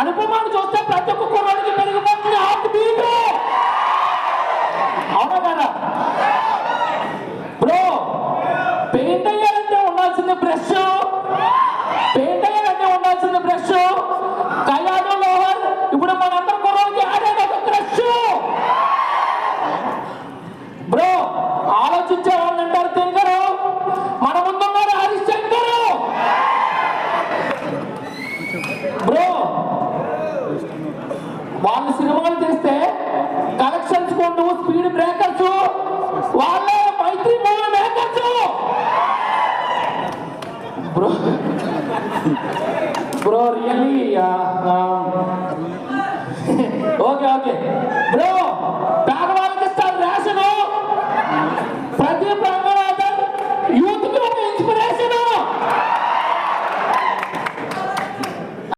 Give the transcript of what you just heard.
అనుపమాన్ని చూస్తే ప్రతి ఒక్క కుర్రాడికి పెరిగిపోతుంది హార్ట్ బీట్. అవునా కదా బ్రో? పెయింట్ అయ్యాలంటే ఉండాల్సింది బ్రష్, పెయింట్ అయ్యాలంటే ఉండాల్సింది బ్రష్. కయాడు లోహర్ ఇప్పుడు మనందరం కుర్రాడికి ఆడేది ఒక క్రష్. బ్రో ఆలోచించే వాళ్ళు అంటారు తింగరు, మన ముందున్నారు హరిశంకరు. బ్రో వాళ్ళు సినిమాలు చేస్తే కలెక్షన్స్ కొంటూ స్పీడ్ బ్రేకర్స్, వాళ్ళే Mythri movie makers. Bro bro really okay okay